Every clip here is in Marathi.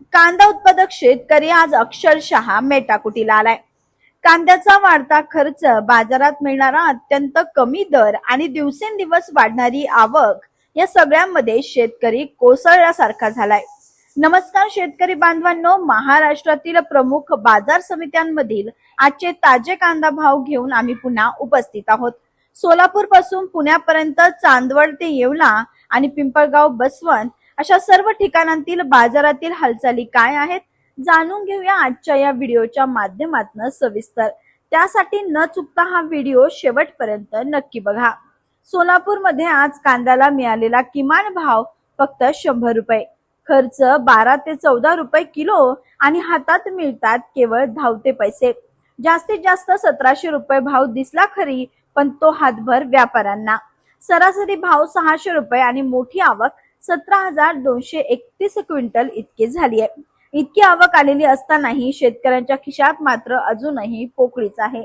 कांदा उत्पादक शेतकरी आज अक्षरशः मेटाकुटीला आलाय। कांद्याचा वाढता खर्च, बाजारात मिळणारा अत्यंत कमी दर आणि दिवसेंदिवस वाढणारी आवक या सगळ्यामध्ये शेतकरी कोसळल्यासारखा झालाय। नमस्कार शेतकरी बांधवांनो, महाराष्ट्रातील प्रमुख बाजार समित्यांमधील आजचे ताजे कांदा भाव घेऊन आम्ही पुन्हा उपस्थित आहोत। सोलापूर पासून पुण्यापर्यंत, चांदवड ते येवला आणि पिंपळगाव, बसवंत अशा सर्व ठिकाणांतील बाजारातील हालचाली काय आहेत जाणून घेऊया आजच्या या व्हिडिओच्या माध्यमातून सविस्तर। त्यासाठी न चुकता हा व्हिडिओ शेवटपर्यंत नक्की बघा। सोलापूरमध्ये आज कांद्याला मिळालेला किमान भाव फक्त 100 रुपये, खर्च 12 ते 14 रुपये किलो आणि हातात मिळतात केवळ धावते पैसे। जास्तीत जास्त 1700 रुपये भाव दिसला खरी, पण तो हातभर व्यापाऱ्यांना। सरासरी भाव 600 रुपये आणि मोठी आवक 17,231 क्विंटल इतकी झाली आहे। इतकी आवक आलेली असतानाही शेतकऱ्यांच्या खिशात मात्र अजूनही पोकळीच आहे।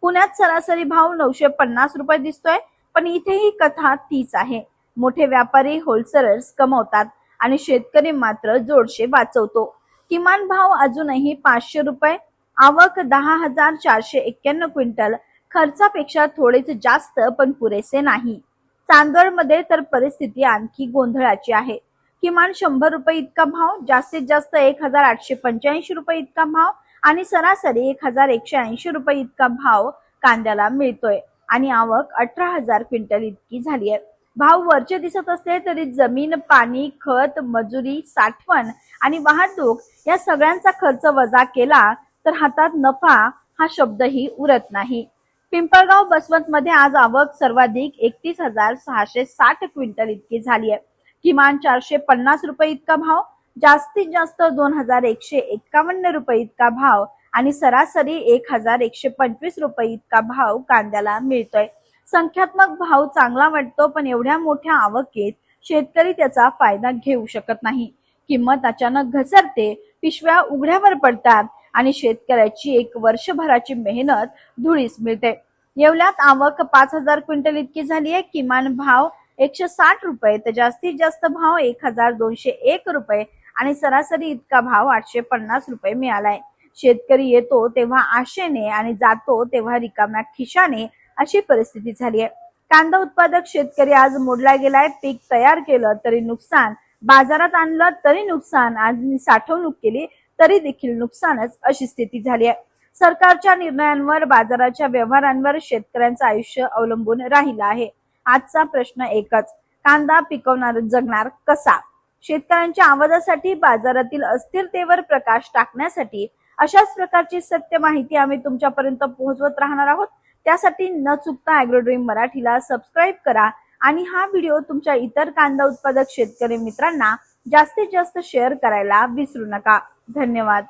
पुण्यात सरासरी भाव 950 रुपये दिसतोय, पण इथेही कथा तीच आहे। मोठे व्यापारी, होलसेलर्स कमवतात आणि शेतकरी मात्र जोडशे वाचवतो। किमान भाव अजूनही 500 रुपये, आवक 10,491 क्विंटल, खर्चापेक्षा थोडेच जास्त पण पुरेसे नाही। चांदवडमध्ये तर परिस्थिती आणखी गोंधळाची आहे। किमान 100 रुपये इतका भाव, जास्तीत जास्त 1,885 रुपये इतका भाव आणि सरासरी 1,180 रुपये इतका भाव कांद्याला मिळतोय आणि आवक 18,000 क्विंटल इतकी झाली आहे। भाव वरचे दिसत असले तरी जमीन, पाणी, खत, मजुरी, साठवण आणि वाहतूक या सगळ्यांचा खर्च वजा केला तर हातात नफा हा शब्दही उरत नाही। पिंपळगाव, बसवंत मध्ये आज आवक सर्वाधिक 31,660 क्विंटल इतकी झाली आहे। किमान 450 रुपये इतका भाव, जास्तीत जास्त 2,151 रुपये इतका भाव आणि सरासरी 1,125 रुपये इतका भाव कांद्याला मिळतोय। संख्यात्मक भाव चांगला वाटतो, पण एवढ्या मोठ्या आवकेत शेतकरी त्याचा फायदा घेऊ शकत नाही। किंमत अचानक घसरते, पिशव्या उघड्यावर पडतात आणि शेतकऱ्याची एक वर्षभराची मेहनत धुळीस मिळते। येवल्यात आवक 5,000 क्विंटल इतकी झाली आहे। किमान भाव 160 रुपये तर जास्तीत जास्त भाव 1,201 रुपये आणि सरासरी इतका भाव 850 रुपये मिळालाय। शेतकरी येतो तेव्हा आशेने आणि जातो तेव्हा रिकाम्या खिशाने अशी परिस्थिती झाली आहे। कांदा उत्पादक शेतकरी आज मोडला गेलाय। पीक तयार केलं तरी नुकसान, बाजारात आणलं तरी नुकसान आणि साठवणूक केली तरी देखील नुकसानच, अशी स्थिती झाली आहे। सरकारच्या निर्णयांवर, बाजाराच्या व्यवहारांवर शेतकऱ्यांचं आयुष्य अवलंबून राहिलं आहे। आजचा प्रश्न एकच, कांदा पिकवणार जगणार कसा? शेतकऱ्यांच्या आवाजासाठी, बाजारातील अस्थिरतेवर प्रकाश टाकण्यासाठी अशाच प्रकारची सत्य माहिती आम्ही तुमच्यापर्यंत पोहोचवत राहणार आहोत। त्यासाठी न चुकता ॲग्रोड्रीम मराठीला सबस्क्राईब करा आणि हा व्हिडिओ तुमच्या इतर कांदा उत्पादक शेतकरी मित्रांना जास्तीत जास्त शेअर करायला विसरू नका। धन्यवाद।